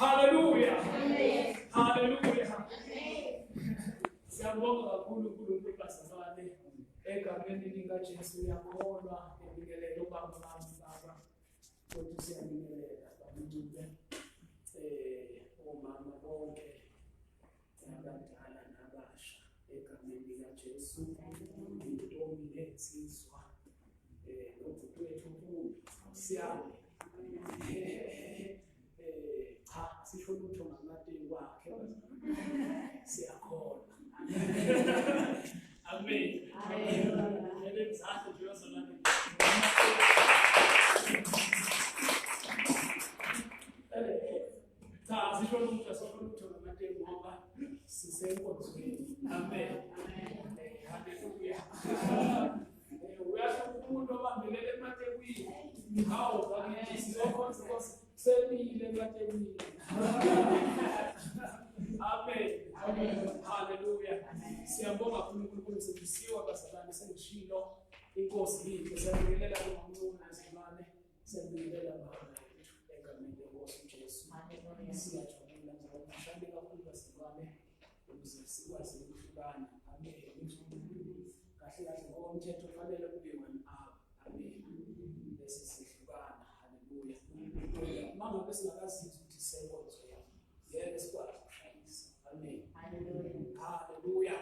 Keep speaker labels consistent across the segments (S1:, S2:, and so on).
S1: Hallelujah. Hallelujah. Siyabonga kakhulu uNkulunkulu basifane egameni likaJesu yakholwa ebingelela ubaba bami baba ukuthi siyabingelela babucube omama bonke abadala nabasha egameni likaJesu intombi nensizwa nobhuti wethu uNkulunkulu siyabonga cha sisho lutho ngamateki wakhe siyakholwa. Amen. Amen. Hallelujah. Uyasho umuntu obambelele ematekwini hawo bakithi sizokhonza semile ematekwini. Amen. Hallelujah. Siyabonga uNkulunkulu sibisiwa bazalwane sengishilo inkosi yethu siyabingelela kumamncane nezimane siyabingelela baba egameni lenkosi uJesu. Siyajabula ngokubashaya kakhulu bazalwane ukuze sikwazi ukuhlukana. Amen. Kahle kahle ngokomthetho kufanele kube 1 hour. Amen. Bese sihlukana. Hallelujah. Mama bese ngakazizi ukuthi sekonzo yami. Yebo sikwazi ukushayisa. Amen. Hallelujah.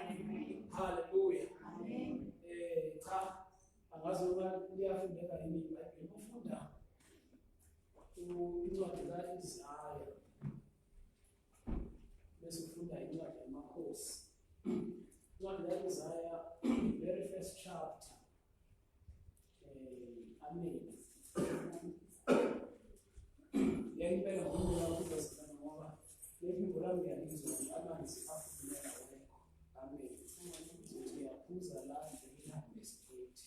S1: Hallelujah. Amen. Cha angazoba liyafundeka yini iBhayibheli ufunda incwadi kaIsaya bese ufunda incwadi yamakhosi. Incwadi kaIsaya very first chapter. Amen. Yengibeka ngomula ukuzosana ngoba lebizo lami ngiyalizwa amanzi afumela wekho. Amen. Uyaphuza la ngehambe straight.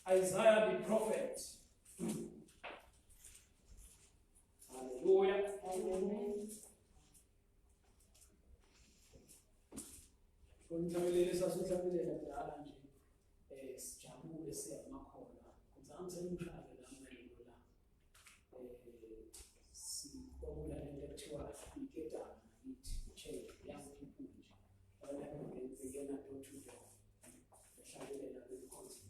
S1: Isaiah the prophet. Hallelujah. Amen. Konjawelele sasuhlabelela dala nje sijabule siyamakhola. Kuzange semshade lamalelo la. Sibona lento ekuthiwa iketana ithi chain young people nje. Bayangena door to door. Behlabelela bekhonza.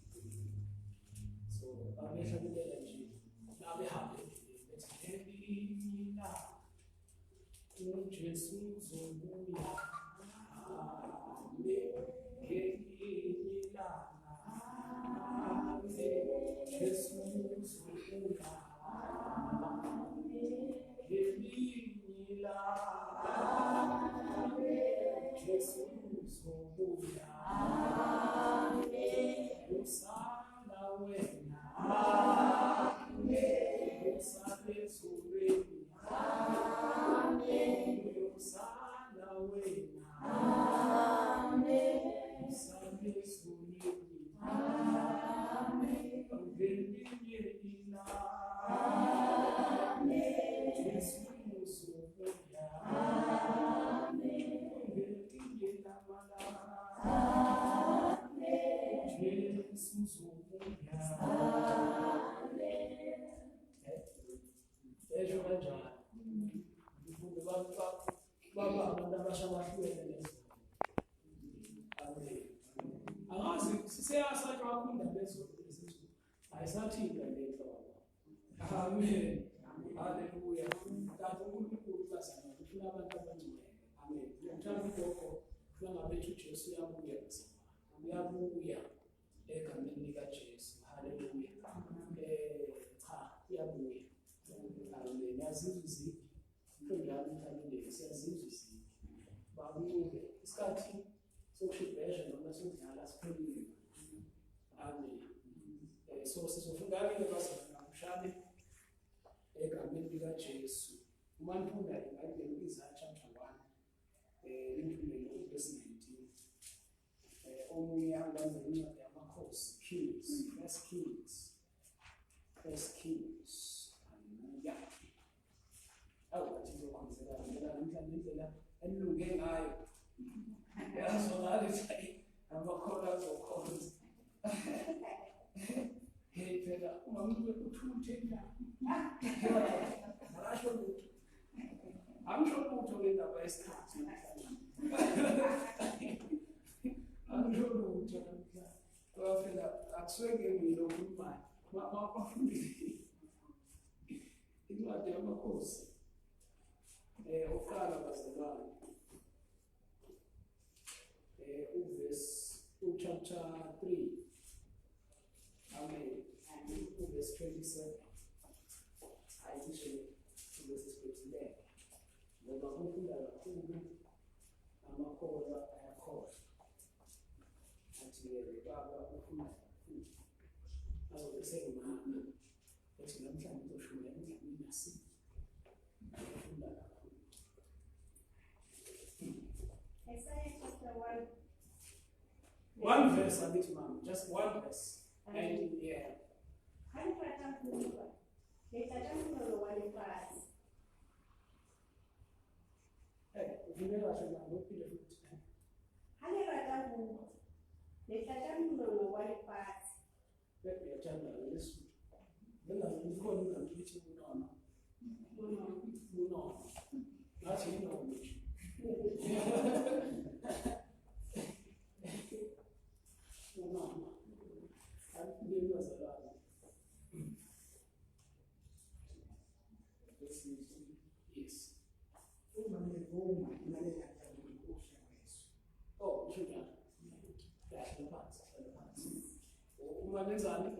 S1: So babehlabelela nje nabehambe bethi mina uJesu uzobuya. Amen. Hallelujah. Kanti uNkulunkulu bazana ufuna abantu abangcwele. Amen. Ngiyamthanda lokho nangabethi uJesu uyabuya nzima. Uyabuya egameni likaJesu. Hallelujah. Cha, uyabuya. Amen. Yazizwe izigi. Njalo mhlawumbe siyazizwe izigi. Babuye isikhathi sokushibhesha noma sokudlala siphelile. Amen. So sizofunda ke bazana namhlanje egameni likaJesu. Uma nifunda iBhayibheli Isaiah chapter 1 impumelelo verse 19. Omunye angazi incwadi yamakhosi Kings, First Kings. Hallelujah. Awuthi ngizokhonzela ngela indlela enilunge ngayo. Yazona lezi amakhola zokhonza. phela ungamuntu uthuthe la. Ngasho ukuthi angisho ukuthi ngendaba yesikhathi. Angisho ukuthi ngoba phela akusweke mina ukhuluma mafundisi. Incwadi yamakhosi oqala bazalwane chapter 3 amen verse 27 ayisho verse 29 ngoba kufunda kakhulu amakhola ayakhola athi baba ufuna azokusemama ethi namhlanje uzoshumayela endlini nasi ufunda kakhulu
S2: Isaiah chapter 1.
S1: One verse, a bit, ma'am. Just one verse. And yeah. Hey, if you never said that, what did you do? Let me attend that. Listen. Then I'm going to teach you no. That's you know which. No. I didn't know that. Yes. Oh, should I? That's the part. Umanezani?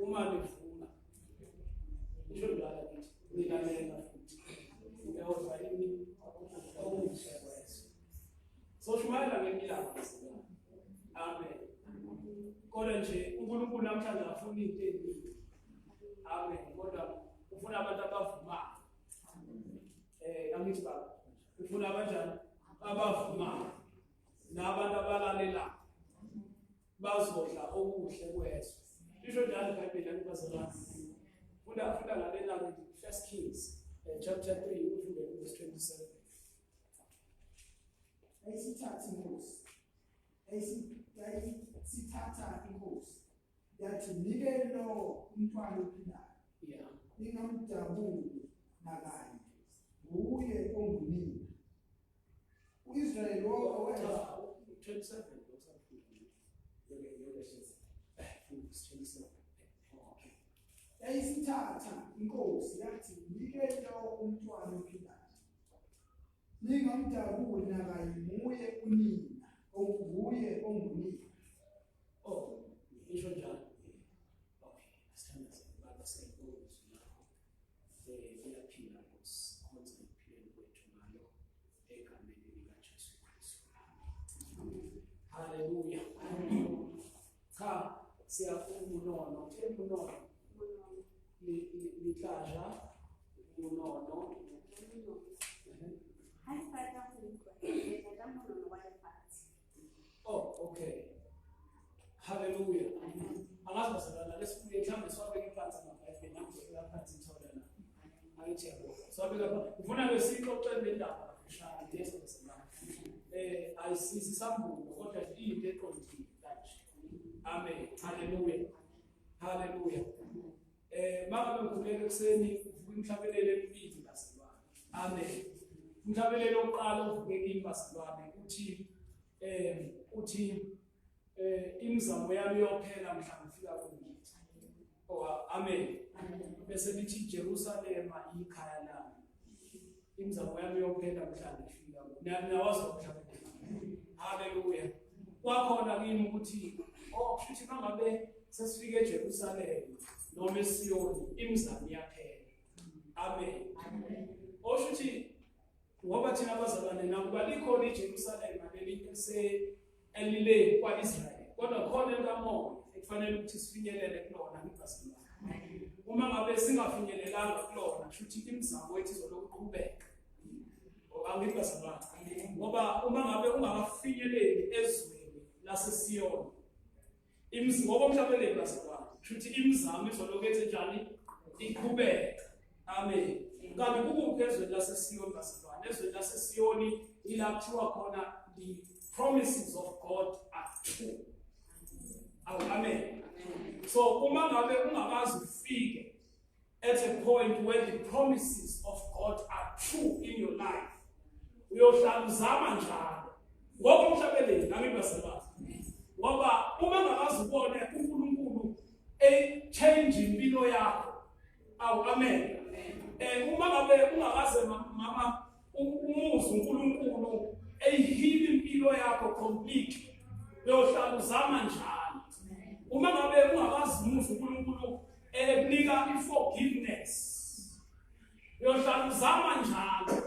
S1: Umanefuna. Should I like it? We are there. We are also in so shumayela ngempilakahle. Amen. Kodwa nje uNkulunkulu namhlanje afuna into eziningi. Amen. Kodwa ufuna abantu abavumayo. Angithi baba. Ufuna abanjani? Abavumayo. Nabantu abalalelayo. Bazodla okuhle kwethu. Isho njalo iBhayibheli libazalwane. Funda ngalela ngithi 1 Kings chapter 3 ufunde verse 27.
S3: Sithatha inkosi yathi nike lo umntwana ophilayo ningamdabuli nakanye nguye ongunini uIsrael owenza
S1: 27
S3: yayisithatha inkosi yathi nike lo umntwana ophilayo ningamdabuli nakanye nguye unina onguye ongunini.
S1: Oh, isho njalo. Okay, asithanda baba siyabonga lapho. Uyaphila Nkosi, konke empilweni kwethu ngalo egameni likaJesu Kristu. Hallelujah. Cha, siyafuna unono, uthemba unono. likaJesu unono. Oh, okay. Hallelujah. Angazi basadala lesifike mhlambe siwabeke phansi amaBhayibheli namhlanje phansi itholana. Ayithembo. Siwabeke phansi. Ufuna besixoxe indaba kushaya Yesu basadala. Ayisizi sambulo kodwa into eqondile kanje. Amen. Hallelujah. Hallelujah. Maka bengivuleke ekseni uvuka imhlabelelo emibili basadala. Amen. Umhlabelelo oqala uvuke kimi basadala uthi imizamo yami yophela mhla ngifika kuNgidi. Oh amen. Bese lithi Jerusalema ikhaya lami. Imizamo yami yophela mhla ngifika kuNgidi. Niyawazi umhlabelelo. Hallelujah. Kwakhona kimi ukuthi kushuthi mangabe sesifike eJerusalema noma eSiyoni imizamo iyaphela. Amen. Oshuthi ngoba thina abazalwane nakuba likhona eJerusalema elile kwaIsrael kodwa khona enkamoya ekufanele ukuthi sifinyelele kulona ngibazalwane. Uma ngabe singafinyelelanga kulona kushuthi imizamo yethu izolokuqhubeka. Angibazalwane. Ngoba uma ngabe ungakafinyeleli ezweni laseSiyoni ngoba umhlabeleli bazalwane kushuthi imizamo izolokethe njani iqhubeka. Amen. Kanti kukuphi ezweni laseSiyoni bazalwane? Ezweni laseSiyoni ilaphiwa khona the promises of God are true. Amen. So uma ngabe ungakazi ufike at a point where the promises of God are true in your life, uyohlala uzama njalo ngoba umhlabeleni angibasebazi ngoba uma ngakazi ubone uNkulunkulu change impilo yakho. Amen. Uma ngabe ungakaze mama umuzi uNkulunkulu heal impilo yakho completely, uyohlala uzama njalo. Uma ngabe ungakazi umuzi uNkulunkulu ekunika forgiveness, uyohlala uzama njalo.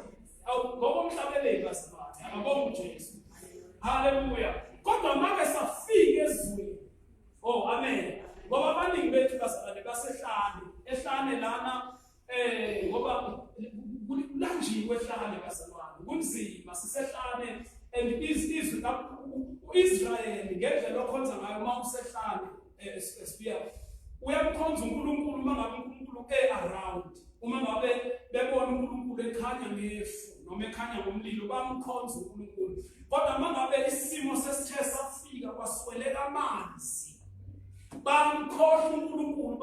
S1: Ngoba umhlabeleni basebathi akabonga uJesu. Hallelujah. Kodwa make safike ezweni. Oh amen. Ngoba abaningi bethu ehlane lana ngoba kulanjiwe ehlane basebathi. Kunzima sisehlane and izwi uIsrael ngendlela okhonza ngayo uma usehlane spear. Uyamkhonza uNkulunkulu uma ngabe uNkulunkulu around. Uma ngabe bebona uNkulunkulu ekhanya ngefu noma ekhanya ngomlilo bamkhonza uNkulunkulu. Kodwa uma ngabe isimo sesithe safika kwasweleka amanzi, bamkhohlwa uNkulunkulu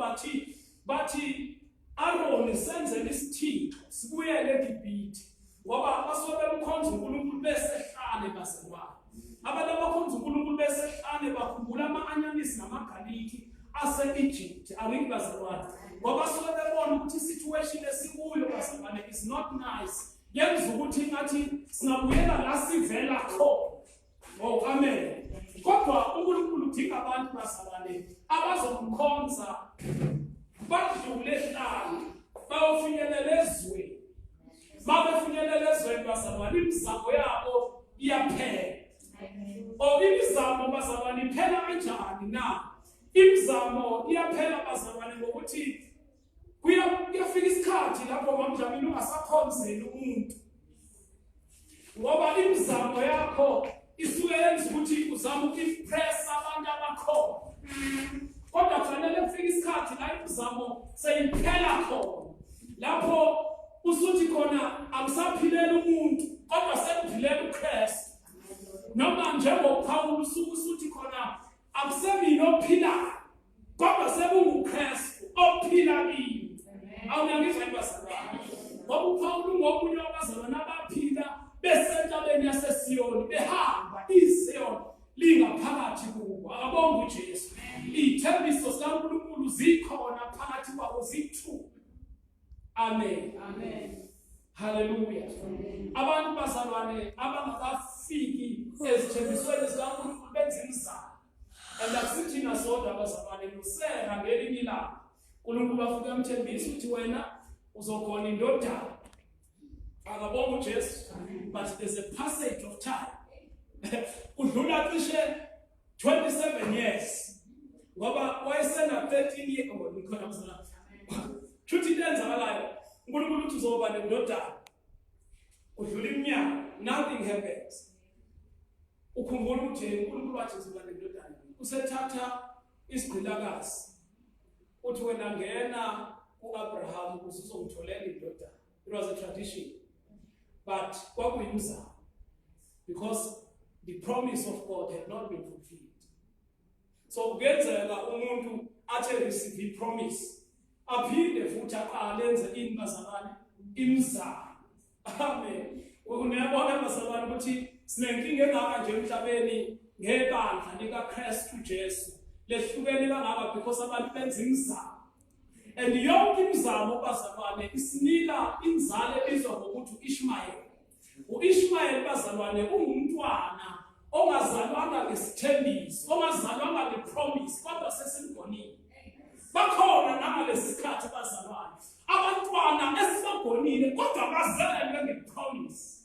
S1: bathi Aaron senzele isithixo sibuyele eGibhithe ngoba basuke bemkhonza uNkulunkulu besehlane basekwabo. Abantu abakhonza uNkulunkulu besehlane bakhumbula ama-anyanisi namagaliki ase-Egypt. Angikubazalwane ngoba basuke bebona ukuthi isituation esikuyo bazalwane is not nice. Yenza ukuthi ngathi singabuyela la sivela khona. Oh amen. Kodwa uNkulunkulu udinga abantu bazalwane abazomkhonza badlule ehlane bayofinyelela ezweni. Babefinyelela ezweni bazalwane imizamo yabo iyaphela. Imizamo bazalwane iphela kanjani na? Imizamo iyaphela bazalwane ngokuthi kuyafika isikhathi lapho mamdlamini ungasakhonzeli umuntu. Ngoba imizamo yakho isuke yenza ukuthi uzama ukimpress abantu abakhona. Kodwa kufanele kufike isikhathi la imizamo seyiphela khona. Lapho usuthi khona akusaphilela umuntu kodwa sekuphilela uKristu. Noma njengoPaul usuthi khona akusemini ophilayo kodwa sekunguKristu ophila kimi. Awungangizwa ibazalwane. Ngoba uPaul ngomunye wabazalwane abaphila besentabeni yaseSiyoni behamba iZiyoni lingaphakathi kubo. Akabonga uJesu. Ithembiso zikaNkulunkulu zikhona phakathi kwabo zithu. Amen. Amen. Hallelujah. Abantu bazalwane abangakafiki ezithembisweni zikaNkulunkulu benza imizamo. And akusithina sodwa bazalwane nosera ngelinye ilanga uNkulunkulu afike amthembisa ukuthi wena uzokhona indodana. Akabonga uJesu. But there's a passage of time. Udlula cishe 27 years. Ngoba wayesena 13 years ngikhona mzala. Chuthi lenzakalayo uNkulunkulu uthi uzoba nendodana. Udlula iminyaka, nothing happens. Ukhumbula ukuthi uNkulunkulu wathi uzoba nendodana. Usethatha isigqilakazi. Uthi wena ngena kuAbraham ukuze uzongitholela indodana. It was a tradition. But kwakuyimizamo because the promise of God had not been fulfilled. So kuyenzeka umuntu athe receive the promise aphinde futhi aqalenze inibazalwane imizamo. Amen. Uniyabona bazalwane ukuthi sinenkinga engaka nje emhlabeni ngebandla likaKristu Jesu lehlukene kangaka because abantu benza imizamo. And yonke imizamo bazalwane isinika inzalo ebizwa ngokuthi uIshmael. uIshmael bazalwane ungumntwana ongazalwanga ngesithembiso, ongazalwanga ngepromise kodwa sesimgonile. Bakhona namalesi sikhathi bazalwane abantwana esibagonile kodwa bazelwe ngepromise.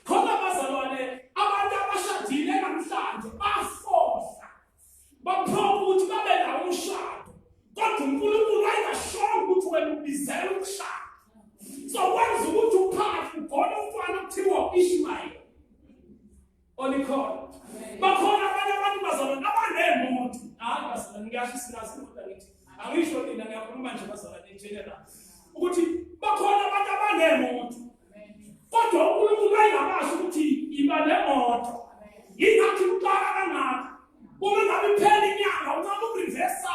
S1: Khona bazalwane abantu abashadile namhlanje bafohla baphoqa ukuthi babe nawo umshado kodwa uNkulunkulu ayingashongo ukuthi wena ubizela umshado. So wenza ukuthi uphathi ugona umntwana kuthiwa uIshmael. Olikhona. Bakhona abanye abantu bazalwane abanemoto. Hayi bazalwane ngiyasho sinazi kodwa ngithi angisho mina ngiyakhuluma nje bazalwane in general. Ukuthi bakhona abantu abanemoto. Kodwa uNkulunkulu ayingabasho ukuthi iba nemoto. Yingathi uqala kangaka. Uma ngabe iphela inyanga uncane ukureversa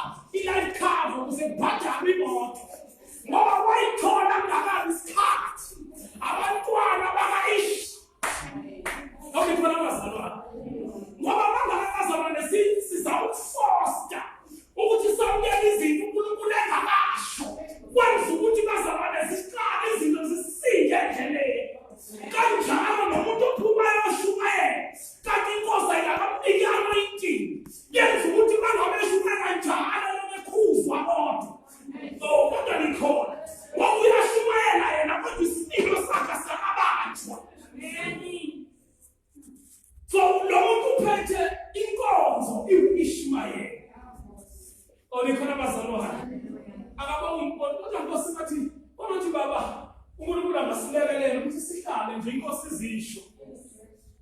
S1: Olikhona bazalwane. Akaba kodwa Nkosi bathi onothi baba uNkulunkulu angasilekelele ukuthi sihlale nje inkosi izisho.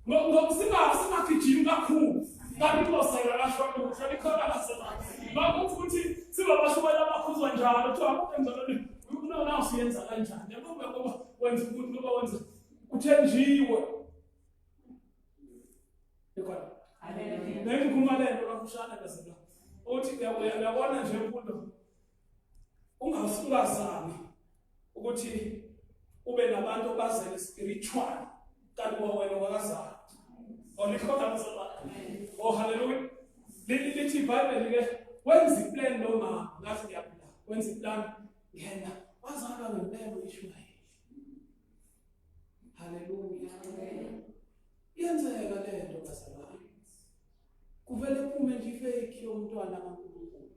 S1: Singagijimi kakhulu. Kanti Nkosi ayakashona ukuthi likhona bazalwane. Ngoba ukuthi sibabashubela abakhuzwa njalo kuthiwa konke njalo na usiyenza kanjani. Ngoba wenza ukuthi ngoba wenza uthenjiwe. Likhona. Amen. Ngikhuluma kakushana bazalwane. Uthi uyabona nje umuntu ungazami ukuthi ube nabantu bazele spiritual kanti wena wakazama. Olikhona bazalwane. Oh hallelujah. Lithi iBhayibheli ke wenza iplan noma ngathi ngiyaphila. Wenza iplan ngena wazalwa ngempela uIshmayeli. Hallelujah. Yenzeka lento bazalwane. Kuvele kuphume nje ifake yomntwana kaNkulunkulu.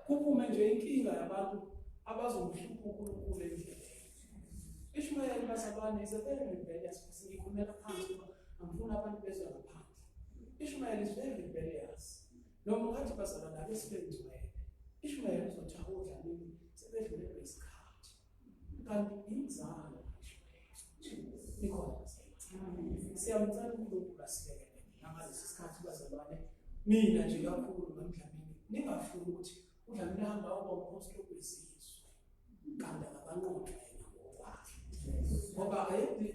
S1: Kuphume nje inkinga yabantu abazomhlupha uNkulunkulu endleleni. Ishmayeli bazalwane is a very rebellious person. Ngikhulumela phansi ngoba angifuna abantu bezwe ngaphandle. Ishmayeli is very rebellious. Noma ngathi bazalwane ake sibenziwe. Ishmayeli uzothi Dlamini sebedlule isikhathi. Kanti ingizalo Ishmayeli. Nikhona bazalwane. Siyamcela uNkulunkulu asilekelele. Ngalesi sikhathi bazalwane mina nje kakhulu ngaMdlamini ningafuni ukuthi uDlamini ahamba uba umphostoli wesizwe kanti akabanqoqa yena ngokwakhe ngoba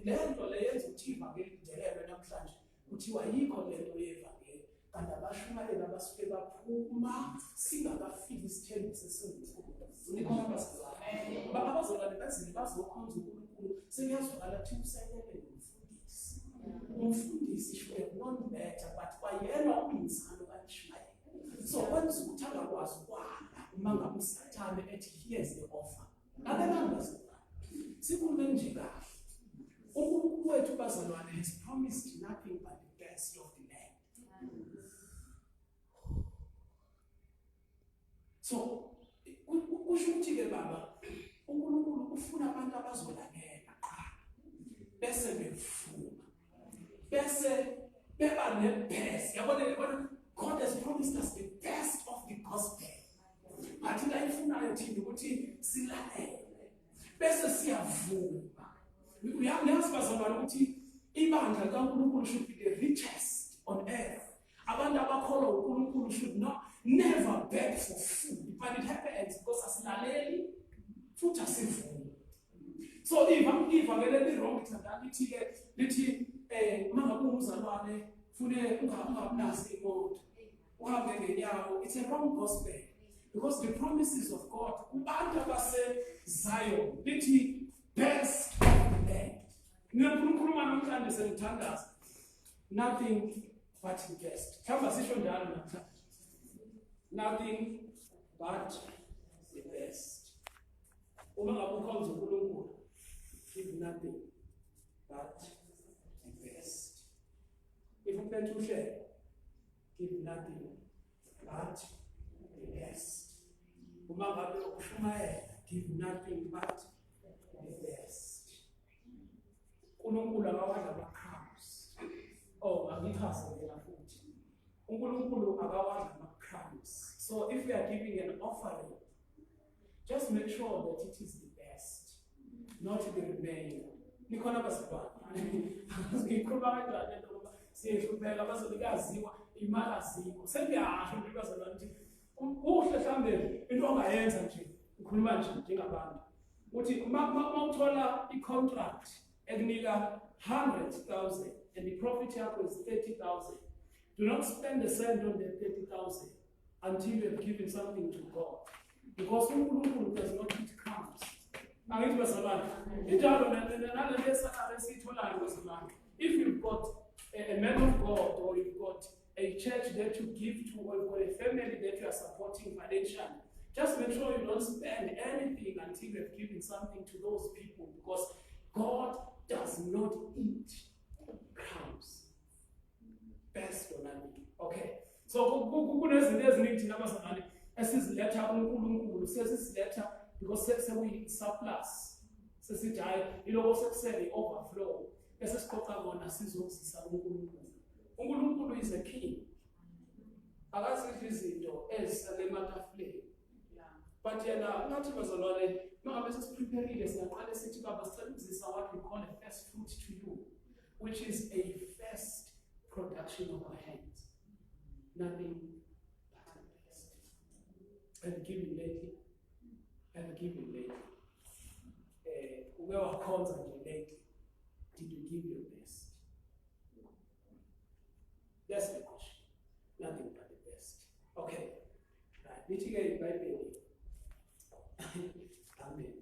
S1: lento leyenza ukuthi ivangeli lidelelwe namhlanje kuthiwa yikho lento yevangeli kanti abashumayeli abasuke baphuma singakafiki isithembu sesimkhulu nikhona bazalwane abazalwane bazile bazokhonza uNkulunkulu sengiyazwakala thi usekele umfundisi should known better but kwayena umzalo kaIshmayeli. So kwenza ukuthi angakwazi ukwala uma ngabe uSathane ethi here's the offer. Abenangazibani. Sikhulume nje kahle. uNkulunkulu wethu bazalwane has promised nothing but the best of the land. So kusho ukuthi ke baba uNkulunkulu ufuna abantu abazolalela qha bese befuna bese beba nebest. Yabona God has promised us the best of the gospel. But la ifunayo thina ukuthi silalele bese siyavuma. Uyazi bazalwane ukuthi ibandla kaNkulunkulu should be the richest on earth. Abantu abakholwa uNkulunkulu should never beg for food. But it happens because asilaleli futhi asivumi. So ivangeli wrong lithi mangabe umzalwane fune ungabunasi imoto uhambe ngenyawo. It's a wrong gospel because the promises of God kubantu abase Zion lithi best of the land. Ngikhuluma namhlanje sengithandaza nothing but the best. Khamba sisho njalo namhlanje. Nothing but the best. Uma ngabe ukhonza uNkulunkulu give nothing but the best. If you plan to share, give nothing but the best. Uma ngabe ushumayela give nothing but the best. uNkulunkulu akawadla ama-crumbs. Oh, angichazela futhi. uNkulunkulu akawadla ama-crumbs. So if we are giving an offering, just make sure that it is the best, not the remainder. Nikhona bazalwane. Ngikhuluma kanjani ngoba siyehlupheka bazolikaziwa imali azikho. Sengiyasho nje bazalwane ukuthi uhle mhlambe into ongayenza nje ukhuluma nje njengabantu. Uthi uma uthola i-contract ekunika 100,000 and the profit yakho is 30,000. Do not spend a cent on the 30,000 until you have given something to God. Because uNkulunkulu does not eat crumbs. Angithi bazalwane. Njalo nalesana lesitholayo bazalwane. If you've got a man of God or you've got a church that you give to or you've got a family that you are supporting financially, just make sure you don't spend anything until you have given something to those people because God does not eat crumbs. Best or nothing. Okay. So kunezinto eziningi thina bazalwane esiziletha uNkulunkulu sesiziletha because sekuyi-surplus. Sesithi hayi iloko sekusele i-overflow bese siqoqa kona sizozisa uNkulunkulu. uNkulunkulu is a king. akazithi izinto ezisale ematafuleni. But yena ngathi bazalwane mangabe sesiprepareile singaqala sithi baba sicela ukuzisa what we call a first fruit to you, which is a first production of our hands. Nothing but the best. And giving lately. Where our calls are lately, did you give your best? That's the question. Nothing but the best. Okay. Right. Mitigate by baby. Amen.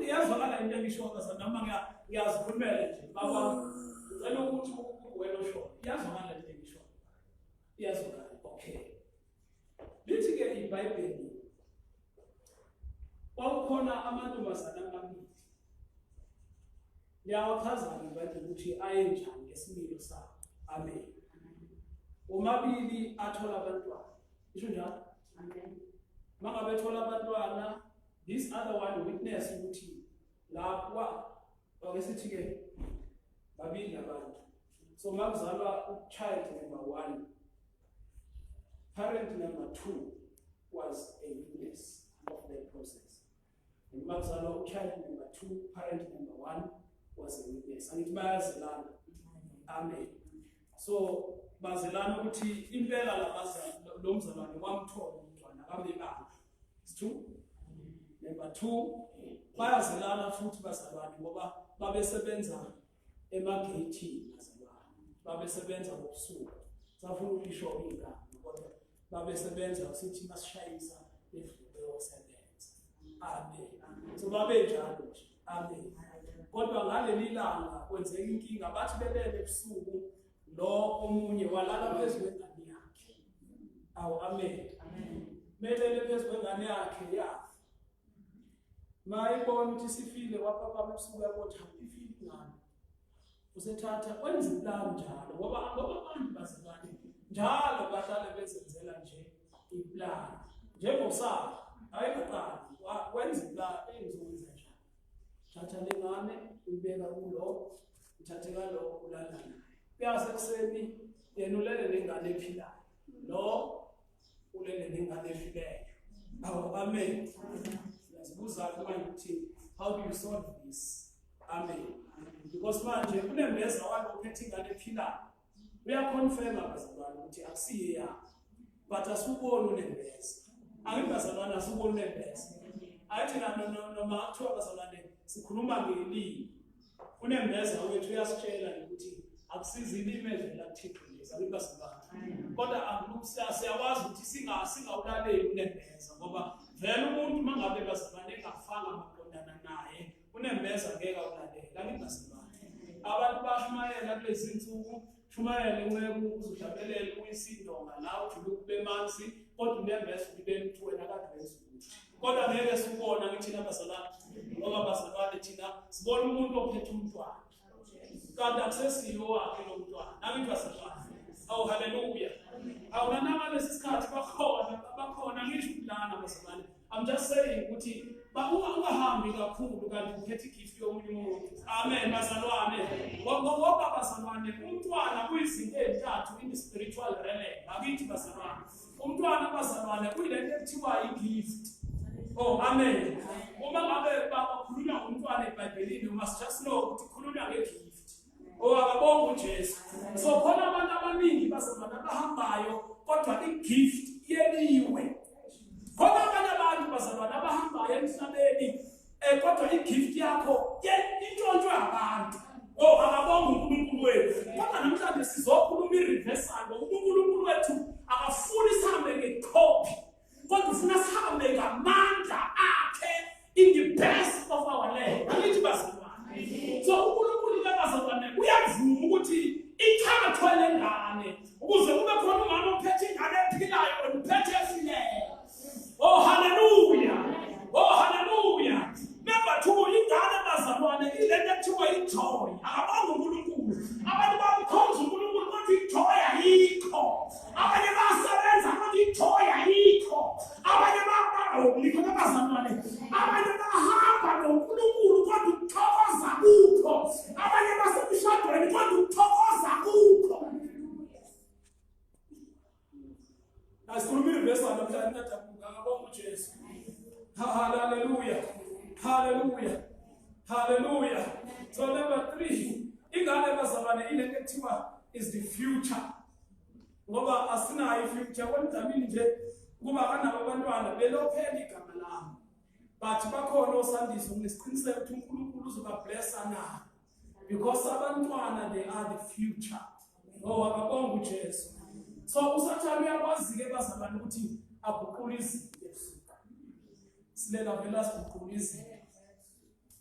S1: Ngiyazwakala into engishoyo noma ngiyazikhulumela nje baba ngicela ukuthi wena osho iyazwakala into engishoyo iyazwakala. Okay, lithi ke iBhayibheli kwakukhona amantombazana amabili liyawachaza iBhayibheli ukuthi ayenjani ngesimilo sabo. Amen. Omabili athola abantwana isho njalo. Amen. Mangabe ethola abantwana, this other one witness ukuthi lapha wakesithi ke babili abantu. So makuzalwa child number 1, parent number 2 was a witness of that process. And makuzalwa child number 2, parent number 1 was a witness. And it bayazilana. Amen. So bazilana ukuthi impela lo mzalwane wamthola umntwana kamebanga. It's true. Number 2, bayazilana futhi bazalwane ngoba babesebenza emageyithini bazalwane. Babesebenza ngobusuku. Safuna ukusho ingane kodwa babesebenza usithi masishayisa beyosebenza. Amen. So babenjalo nje. Amen. Kodwa ngaleli langa kwenzeka inkinga bathi belele ebusuku lo omunye walala phezulu kwengane yakhe. Awu amen. Amen. Melele phezulu kwengane yakhe yafa. Mayibona ukuthi sifile wapapa ebusuku yabona ifile ingane. Usethatha kwenza plan njalo ngoba abantu bazalwane njalo bahlale bezenzela nje iplan. Njengosana ayikuqala wenza iplan engizowenza njalo. Thatha lengane uyibeka kulo, uthatheka lo ulala naye. Kuyaze kuseni yena ulele nengane ephilayo. Lo ulele nengane efileyo. Awu amen. Siyazibuza ukuthi how do you solve this? Amen. Because manje kunembeza walo uphethe ingane ephilayo. Uyaconfirm abazalwane ukuthi akusiye yakho. But asubone unembeza. Angibazalwane asubone unembeza. Ayithi noma kuthiwa abazalwane sikhuluma ngelimi. Unembeza wethu uyasitshela ukuthi akusizi ilimi evela kuThixo lezi angibazalwane. Kodwa siyakwazi ukuthi singawulaleli unembeza ngoba vele umuntu mangabe bazalwane engafanga amaqondana naye unembeza ngeke awulalela angibazalwane. Abantu bashumayela kulezi insuku shumayela enceku uzudlabelela uyisindonga la ujulu kube mansi kodwa unembeza ubeni kuthi wena kade wenzukuthi. Kodwa ngeke sikubona ngithina abazalwane ngoba bazalwane thina sibona umuntu ophethe umntwana. Kanti akusesiyo wakhe lo mntwana. Angibazalwane. Awu haleluya. Awunanama lesikhathi bakhona ngisho ukulana bazalwane. I'm just saying ukuthi ungahambi kakhulu kanti uphethe igift yomunye umuntu. Amen bazalwane. Ngoba bazalwane umntwana kuyizinto ezintathu in the spiritual realm. Akithi bazalwane. Umntwana bazalwane kuyilento ekuthiwa igift. Oh amen. Uma ngabe bakhuluma ngomntwana eBhayibhelini you must just know ukuthi khuluma ngegift. Oh akabonga uJesu. So khona abantu abaningi bazalwane abahambayo kodwa igift yeliwe. Khona abanye abantu bazalwane abahambayo emhlabeni kodwa igift yakho intshontshwe abantu. Oh akabonga uNkulunkulu wethu. Kodwa namhlanje sizokhuluma ireversal ngoba uNkulunkulu wethu akafuni sihambe ngecopy. Kodwa ufuna sihambe ngamandla akhe in the best of our life. Angithi bazalwane. So uNkulunkulu bazalwane uyavuma ukuthi ithathwe lengane ukuze kube khona umama ophethe ingane ephilayo ophethe efileyo. Oh hallelujah. Oh hallelujah. Number 2 ingane bazalwane ilento ekuthiwa ijoy. Akabonga uNkulunkulu. Abantu bakhonza uNkulunkulu kodwa ijoy ayikho. asikhulumile verse namhlanje nadabuka ngabonga uJesu. Hallelujah. Hallelujah. Hallelujah. So number 3, ingane bazalwane ilento ekuthiwa is the future. Ngoba asinayo future kwenzamin nje kuba kanabo abantwana belophela igama lami. But bakhona osandiso nesiqiniseko ukuthi uNkulunkulu uzoba blessa na. Because abantwana they are the future. Oh ababonga uJesu. So usathana uyakwazi ke bazalwane ukuthi aguqule izinto esuka. Silela vela siguqule izinto.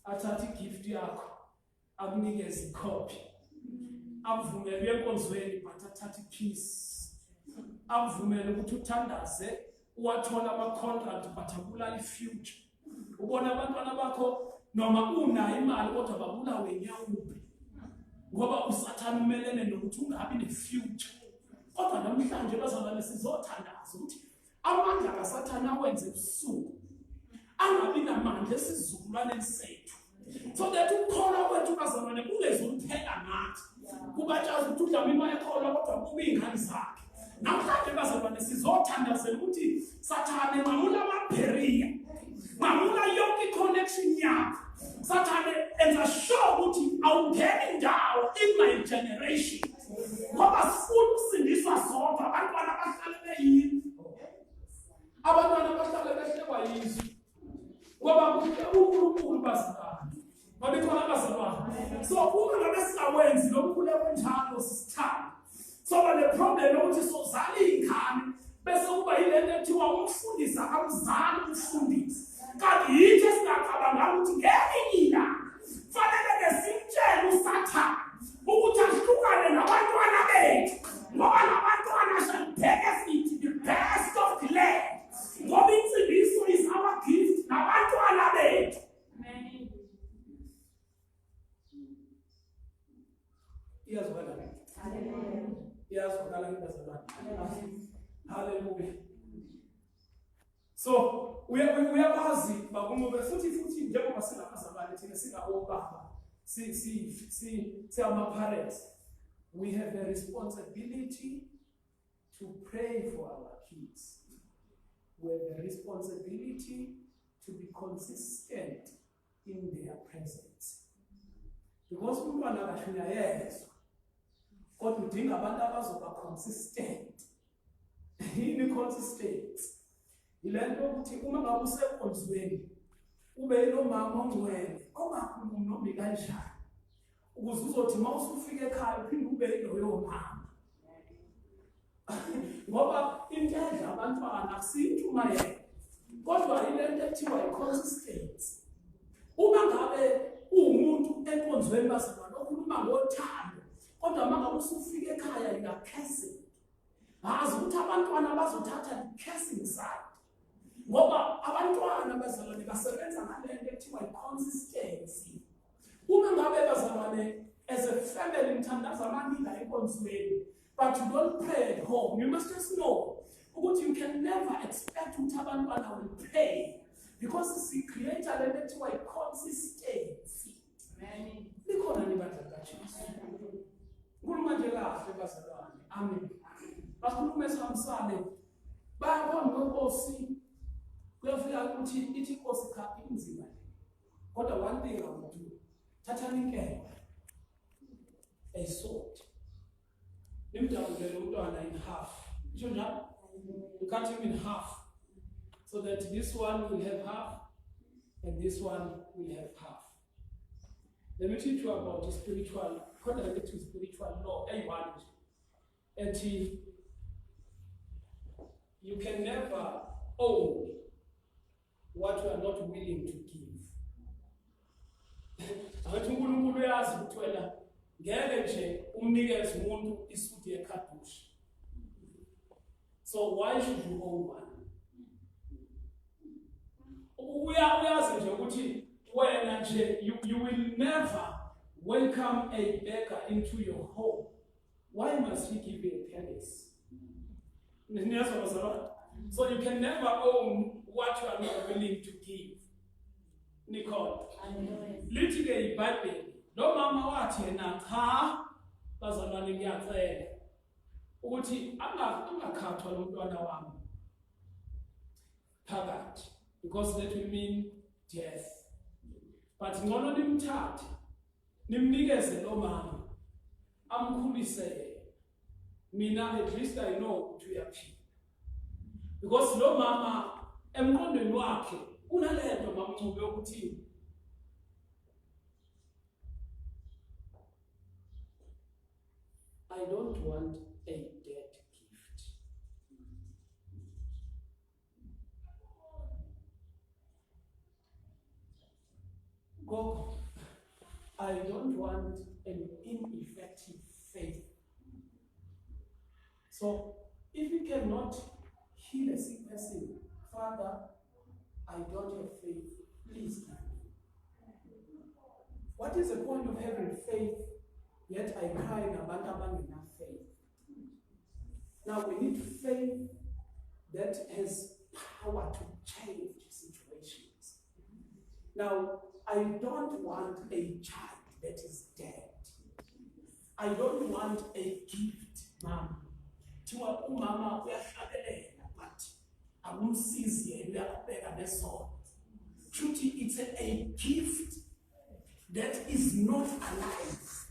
S1: Athathe igift yakho akunikeze icopy. Akuvumele enkonzweni but athathe peace. Akuvumele ukuthi uthandaze uwathola ama contract but abulala ifuture. Ubona abantwana bakho noma unayo imali kodwa babulawe inyawubi. Ngoba usathana umelene nokuthi ungabi nefuture. Kodwa namhlanje bazalwane sizothandaza ukuthi amandla kaSathana awenze ubusuku. Angabi namandla esizukulwaneni sethu. So that ukukholwa kwethu bazalwane kungezokuphela nathi. Kubatshaza ukuthi uDlamini wayekholwa kodwa kube ingane zakhe. Namhlanje bazalwane sizothandazela ukuthi Sathane ngamula amabheriya. Ngamula yonke connection yakho. Sathane enza sure ukuthi awungeni indawo in my generation. Ngoba sifuna ukusindiswa sonke abantwana abahlale beyini. Abantwana abahlale behlekwa yizwi. Ngoba uNkulunkulu bazalwane. Ngoba ikhona bazalwane. So uma ngabe singawenzi lokukhule kwenjalo sisithanda. So the problem ukuthi sozala ingane bese kuba yilento ekuthiwa umfundisi akamzali umfundisi. Kanti yitho esingacabanga ukuthi ngeke ilanga fanele ngesimtshele uSathane ukuthi ahlukane nabantwana bethu. Ngoba labantwana shall benefit the best of the land. Ngoba insindiso is our gift nabantwana bethu. Amen. Iyazwakala. Hallelujah. Iyazwakala ngibazalwane. Hallelujah. So uyakwazi bakumube futhi njengoba singabazalwane thina singabobaba ama parents, we have a responsibility to pray for our kids. We have a responsibility to be consistent in their presence. Because umntwana akashina yezwa kodwa udinga abantu abazoba consistent. Yini consistent? Ilento ukuthi uma ngabe usekonzweni ube lo mama ongcwele ongakhulumi noma kanjani ukuze uzothi mawusufika ekhaya uphinde ube loyo mama. Ngoba intendla abantwana akusiyintuma yena kodwa ilento ekuthiwa i-consistency. Uma ngabe umuntu enkonzweni bazalwane okhuluma ngothando kodwa mangabe usufika ekhaya ingakhesin. Hazi ukuthi abantwana bazothatha i-cursing side. Ngoba abantwana bazalwane basebenza ngalento ekuthiwa i-consistency. Uma ngabe bazalwane as a family mthandaza amanina enkonzweni but you don't pray at home, you must just know ukuthi you can never expect ukuthi abantwana will pray because we create a lento ekuthiwa i-consistency. Amen. Likhona libandla likaJesu. Ngikhuluma nje kahle bazalwane. Amen. Basikhulume sihambisane bayabona ngenkosi kuyafika ukuthi ithi inkosi cha inzima kodwa one thing I will do, thatha inkemba a sword nimdawule umntwana in half. Isho njalo you cut him in half so that this one will have half and this one will have half. Let me teach you about the spiritual, according to spiritual law. And you can never own what you are not willing to give. Abathi uNkulunkulu uyazi ukuthi wena ngeke nje umnikeze umuntu isuthi ekhadusha. So why should you own one? Uyazi nje ukuthi wena nje you will never welcome a beggar into your home. Why must he give you a palace? So you can never own what you are not willing to give. Nicole. Lithi ke iBhayibheli lo mama wathi yena cha bazalwane ngiyacela ukuthi angakhathwa lo mntwana wami phakathi, because that will mean death. But ngcono nimthathe nimnikeze lo mama amkhulise, mina at least I know ukuthi uyaphila, because lo mama emqondweni wakhe unalento mamncube ukuthi I don't want a dead gift. God, I don't want an ineffective faith. So, if you cannot heal a sick person, Father, I don't have faith, please help me. What is the point of having faith, yet I cry about having enough faith? Now we need faith that has power to change situations. Now, I don't want a child that is dead. I don't want a gift, Mama. Tiwa umama uyahlabelela, but akumsizi yena uyaqhubeka nesonto. Truly, it's a gift that is not alive.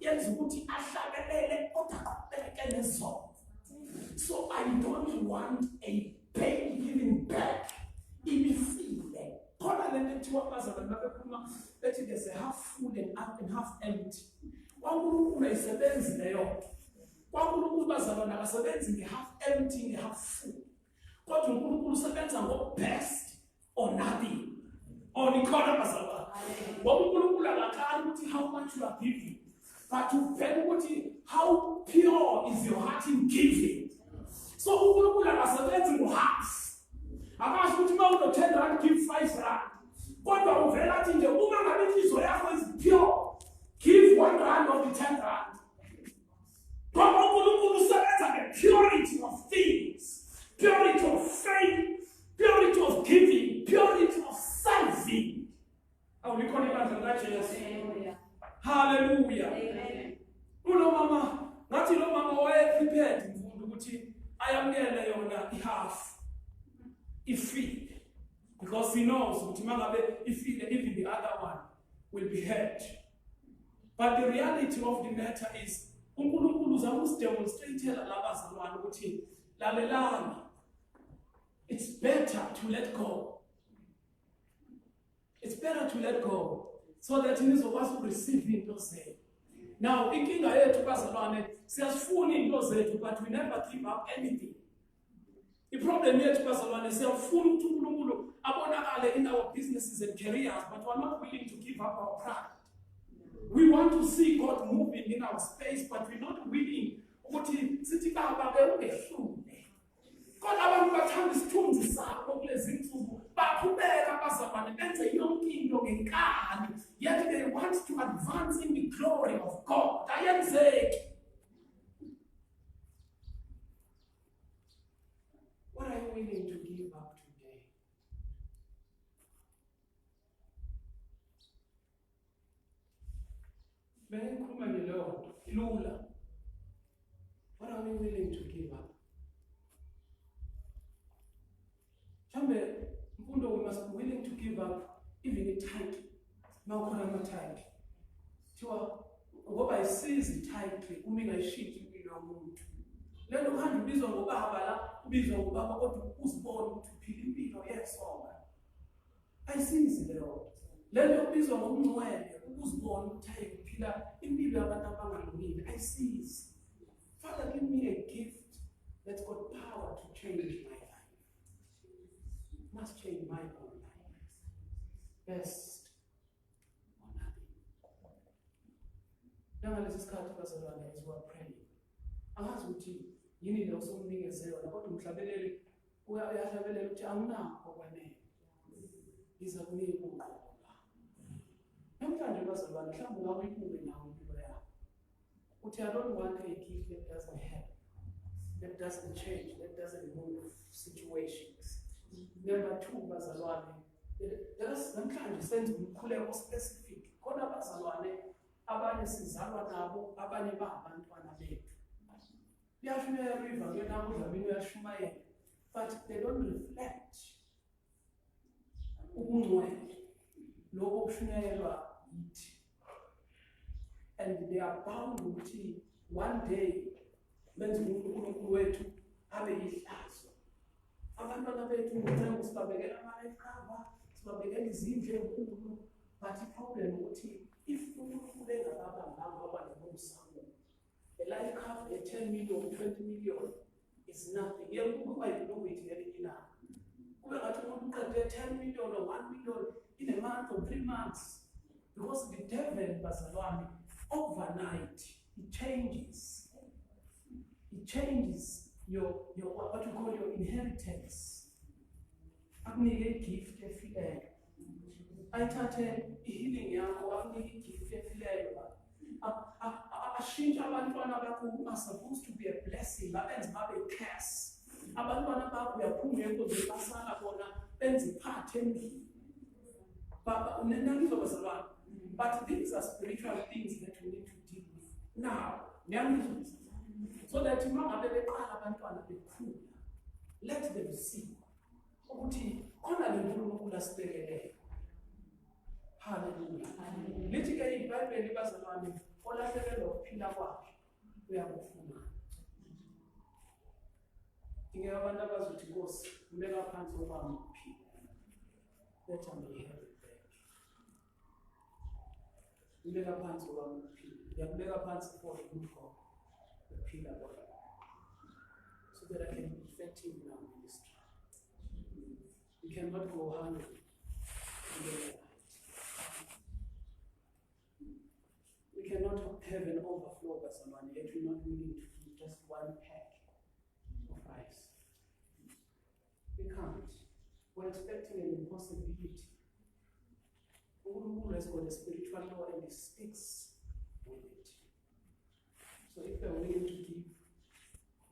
S1: Yenza ukuthi ahlabelele kodwa aqhubeke nesonto. So I don't want a baby giving back. Ibifile. Khona lento ethiwa abazalwane babekhuluma bethi there's a half full and half empty. kwaNkulunkulu ayisebenzi leyo nto. kwaNkulunkulu bazalwane akasebenzi nge-half empty nge-half full. Kodwa uNkulunkulu usebenza ngo-best or nothing. Or nikhona bazalwane. Ngoba uNkulunkulu akakhali ukuthi how much you are giving, but ubheka ukuthi how pure is your heart in giving. So uNkulunkulu akasebenzi ngo-half. Akasho ukuthi uma uno-10 rand give 5 rand. Kodwa uvela athi nje uma ngabe inhliziyo yakho is pure, give 1 rand of the 10 rand. Ngoba uNkulunkulu usebenza nge-purity of things, purity of faith, purity of giving, purity of serving. Awulikhona ibandla likaJesu. Hallelujah. Amen. Ulo mama, ngathi lo mama wayeprepared mfundo ukuthi ayamukele yona i-half. Ifile, because he knows ukuthi mangabe ifile, even the other one will be hurt. But the reality of the matter is uNkulunkulu uzama usidemonstrateela labazalwane ukuthi lalelani, it's better to let go. It's better to let go so that nizokwazi ukureceive into zenu. Now inkinga yethu bazalwane siyasifuna into zethu, but we never give up anything. The problem yethu bazalwane siyafuna ukuthi uNkulunkulu abonakale in our businesses and careers, but we are not willing to give up our pride. We want to see God moving in our space, but we're not willing ukuthi sithi baba ke ungehlule. Kodwa abantu bathanda isithunzi sabo kulezi insuku, baqhubeka bazalwane benze yonke into ngenkani, yet they want to advance in the glory of God. Ayenzeki. What are you willing to give up today? Bengikhuluma ngelonto ilula. What are we willing to give up? Chambe mfundo, we must be willing to give up even a title. Mawukhona ama-title. Thiwa ngoba isizi title uma ingayishintsha impilo yomuntu. Lento kuhamba ubizwa ngobaba la, ubizwa ngobaba kodwa uzibona ukuthi uphila impilo yesonga. Ayisizi leyo. Lento kubizwa ngomncwele, ukuzibona ukuthi hayi uphila impilo yabantu abangalungile. Ayisizi. Father, give me a gift that's got power to change my life. It must change my own life. Best or nothing. Nangalesi sikhathi bazalwane as we are praying, angazi ukuthi yini lo somnikezelo kodwa umhlabeleli uyahlabelela ukuthi anginakho kwanele. Ngiza kunika uqobo. Namhlanje bazalwane mhlawumbe ungayibuke nawe impilo yakho. Uthi I don't want a gift that doesn't help, that doesn't change, that doesn't move situations. Number 2 bazalwane, namhlanje senze umkhuleko specific. Khona bazalwane abanye sizalwa nabo, abanye ba abantwana bethu. Liyashumayela river ke nabo Dlamini uyashumayela, but they don't reflect ubungcwele lokho okushunyayelwa yithi. And they are bound ukuthi one day benze uNkulunkulu wethu abe yihlazo. Abantwana bethu ngicela sibabekela ama-life cover, sibabekela izindlu ezinkulu, but i-problem ukuthi if uNkulunkulu engababambanga abanomsamo, a life cover at 10 million, 20 million is nothing. Kuba yilungile ngelinye ilanga. Kube ngathi umuntu uqede 10 million or 1 million in a month or 3 months, because the devil bazalwane overnight it changes your what you call your inheritance. Akunike igift efileyo, ayithathe healing yakho, akunike igift efileyo. Ashintsha abantwana bakho are supposed to be a blessing, babenze babe curse. Abantwana bakho uyaphuma enkonzweni basala bona benze iphathe endlini. But these are spiritual things that we need to deal with now. So that let them see. Hallelujah. Lithi ke iBhayibheli bazalwane olahlekelwa ukuphila kwakhe uyakufuna. Ingeke abantu abazothi Nkosi ubeka phansi okwami ukuphila. Let me hear it back. Ubeka phansi okwami ukuphila. Ngiyakubeka phansi for ukho ukuphila kwakhe. So that I can be effective in our ministry. We cannot go hungry. We cannot have an overflow of someone if we're not willing to give just one pack of rice. We can't. We're expecting an impossibility. Who has got a spiritual law and he sticks with it. So if we're willing to give,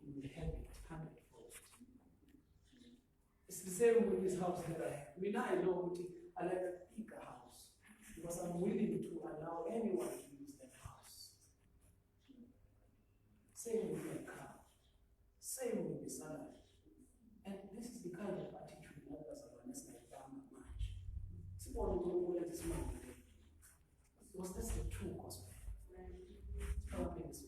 S1: we will have it 100-fold. It's the same with this house that I have. I know I like a bigger house because I'm willing to allow anyone to use that house. Same with my car. Same with the salary. And this is the kind of attitude that was awareness like that much. See what we go let this man today. Because that's the true gospel. Our things.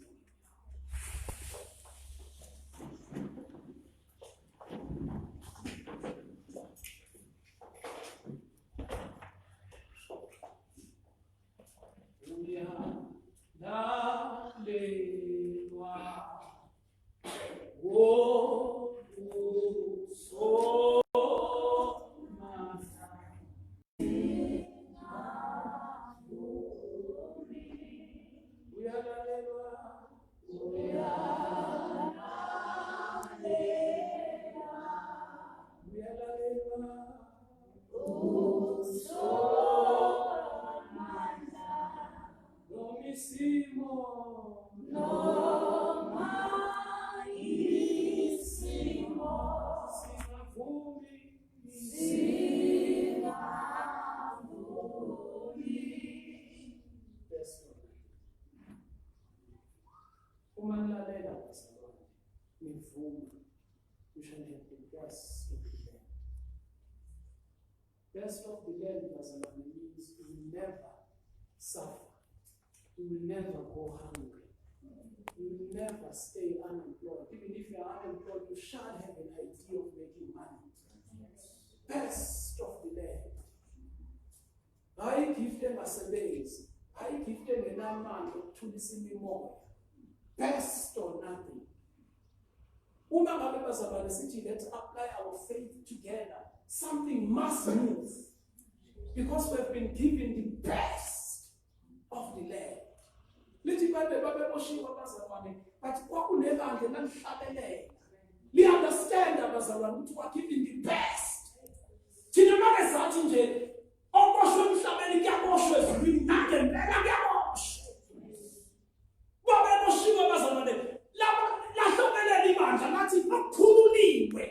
S1: We shall have the best of the land. Best of the land means we will never suffer. We will never go hungry. We will never stay unemployed. Even if you are unemployed, you shall have an idea of making money. Best of the land. I give them as a base. I give them an amount to listen more. Best or nothing. Let's apply our faith together. Something must move. Because we have been given the best of the land. We understand that we are given the best. Ibandla nathi akhuliwe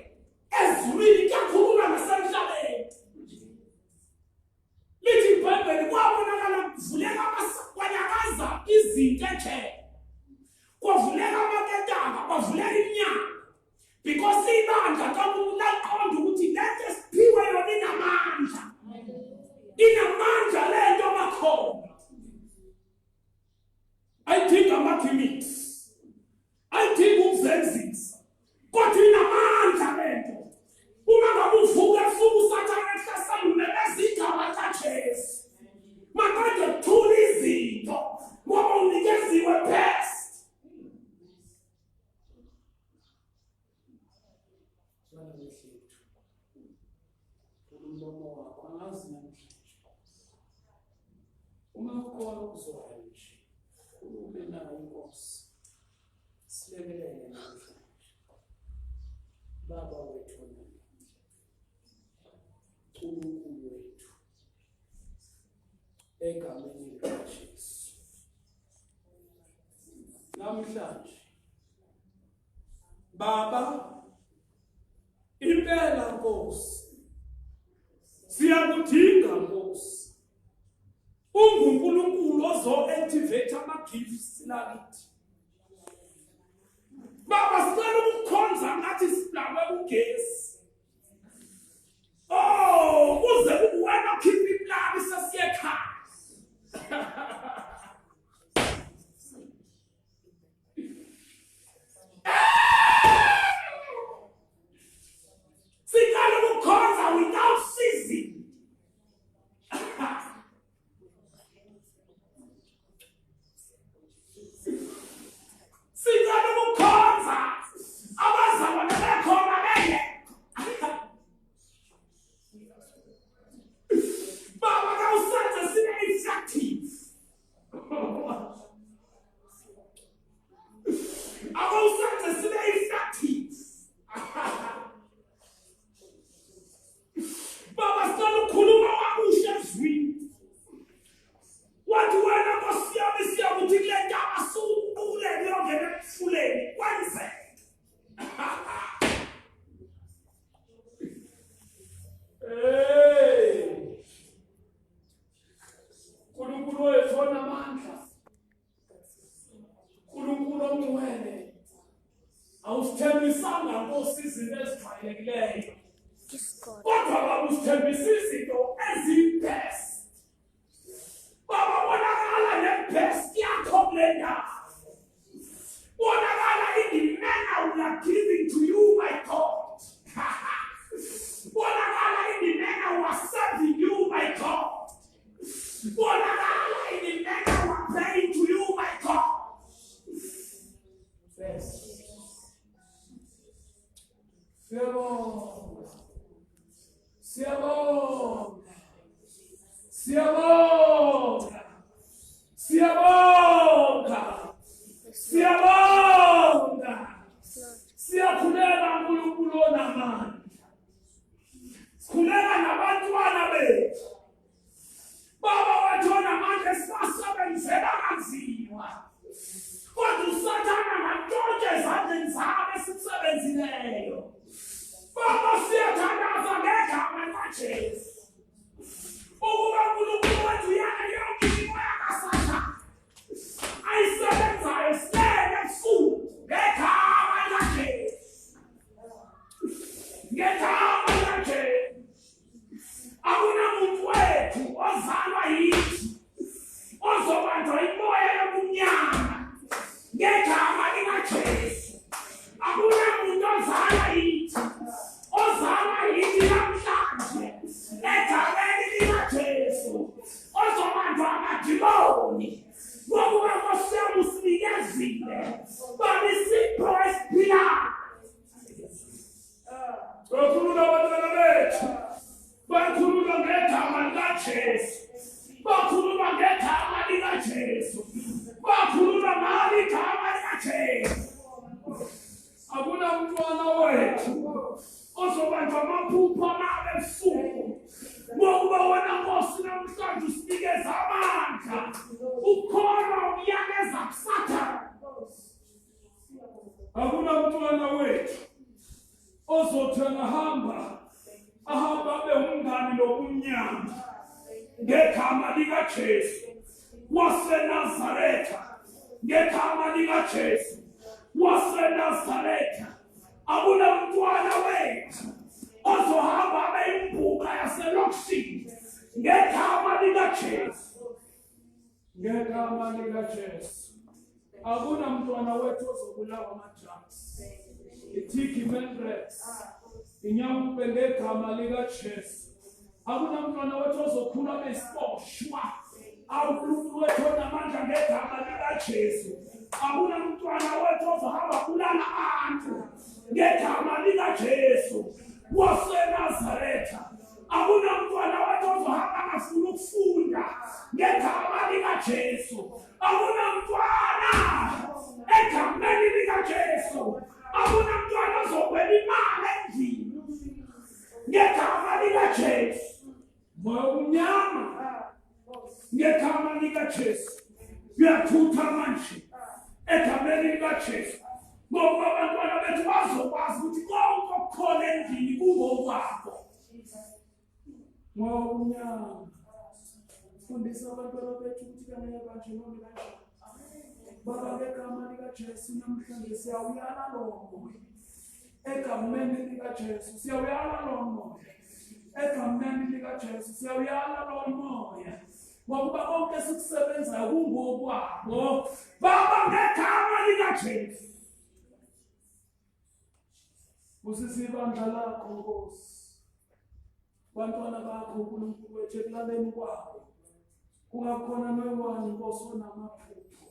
S1: ezwini kuyakhuluma nasemhlabeni. Lithi iBhayibheli kwabonakala kuvuleka kwanyakaza izinto ekhaya. Kwavuleka amaketanga, kwavuleka okuzwayo nje ube nayo inkosi silekelele namhlanje baba wethu uNkulunkulu wethu egameni likaJesu namhlanje baba impela Nkosi siyakudinga Nkosi unguNkulunkulu ozo-activate ama-gifts lakithi baba sicela ukukhonza ngathi silawe ugesi kuze wena ukhiphe iplabi sesiyekhaya sicela ukukhonza without ceasing sicela ukukhonza abazalwane bekhona beye baba kawusenze sibe effective akawusenze sibe effective baba sicela ukukhuluma kakuhle ezwini wathi wena Nkosi yami siyakuthi kule ntaba suqule kuyongena emfuleni kwenzeke uNkulunkulu wethu onamandla uNkulunkulu omngcwele awusithembisanga Nkosi izinto ezijwayelekileyo kodwa babusithembisa izinto ezibest baba bonakala nebest yakho kule ndawo bonakala in the manner we are giving to you my God bonakala in the manner we are serving you my God bonakala in the manner we are praying to you my God yes siyabonga siyakhulela uNkulunkulu onamandla sikhulela nabantwana bethu baba wethu onamandla sibasebenzela kanzima kodwa uSathane ngantshontshe ezandleni zabo esikusebenzileyo baba siyathandaza ngegama likaJesu ukuba uNkulunkulu wethu yena yonke imoya kaSathane ayisebenzayo silele ebusuku ngegama likaJesu ngegama likaJesu akunamuntu wethu ozalwa yithi ozobanjwa imoya yobumnyama ngegama likaJesu akunamuntu ozalwa yithi ozalwa yithi namhlanje egameni likaJesu ozobanjwa amadimoni ngokuba Nkosi yami usinikezile babisipho esiphilayo bakhuluma abantwana bethu bakhuluma ngegama likaJesu bakhuluma ngegama likaJesu bakhuluma ngalo igama likaJesu akunamntwana wethu ozobanjwa amaphupho amabe ebusuku ngokuba wena Nkosi namhlanje usinikeza amandla ukhona ukuyaleza kuSathane akunamntwana wethu ozothi ahamba abe umngani nobumnyama ngegama likaJesu waseNazaretha ngegama likaJesu waseNazaretha akunamntwana wethu ozohamba abe imbuka yaselokishini ngegama likaJesu ngegama likaJesu akunamntwana wethu ozobulawa ama-drugs ithiki mendrex inyampe ngegama likaJesu akunamntwana wethu ozokhula besiboshwa uNkulunkulu wethu onamandla ngegama likaJesu akunamntwana wethu ozohamba kulala abantu ngegama likaJesu waseNazaretha Akunamntwana wazohamba angafuna ukufunda ngegama likaJesu. Akunamntwana egameni likaJesu. Akunamntwana ozokwela imali endlini ngegama likaJesu. Moya omnyama ngegama likaJesu. Uyathutha manje egameni likaJesu. Ngoba abantwana bethu bazokwazi ukuthi konke okukhona endlini kungokwabo. Moya omnyama fundisa abantwana bethu ukuthi kanye kanje noma kanje. Baba ngegama likaJesu namhlanje siyawuyala lo moya. Egameni likaJesu siyawuyala lo moya. Egameni likaJesu siyawuyala lo moya. Ngoba konke esikusebenzayo kungokwabo. Baba ngegama likaJesu. Usisi ibandla lakho Nkosi. Bantwana bakho uNkulunkulu wethu ekulaleni kwabo. Kungakhona nowani Nkosi onamaphupho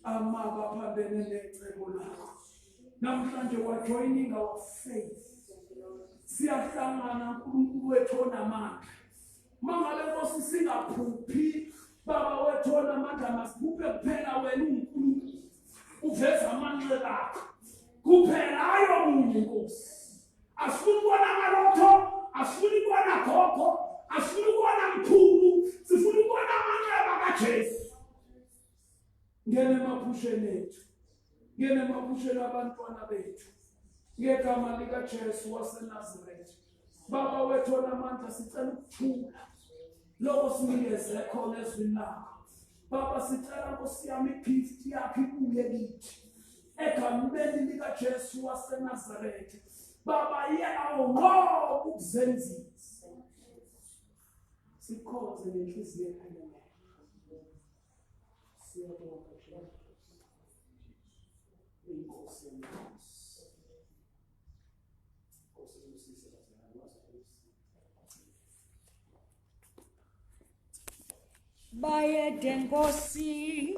S1: amaba phambene necebo lakho. Namhlanje wajoining our faith. Siyahlangana uNkulunkulu wethu onamandla. Mangabe Nkosi singaphuphi baba wethu onamandla masiphuphe kuphela wena uNkulunkulu. Uveza amanxeba akho. Kuphela hayo munye Nkosi. Asifuni ukubona amalotho, asifuni ukubona gogo, asifuni ukubona mkhulu, sifuna ukubona amanxeba kaJesu. Ngene emaphusheni ethu. Ngene emaphusheni abantwana bethu. Ngegama likaJesu waseNazaretha. Baba wethu onamandla sicela ukuthula. Lokho sinikeze khona ezwini lakho. Baba sicela Nkosi yami igift yakho ibuye kithi. Egameni likaJesu waseNazaretha. Baba yena ngoba ukuzenzisa. Sikhonze nenhliziyo yakho. Siyabonga Jesu. Inkosi yenkosi. Nkosi usise
S4: Bayede Nkosi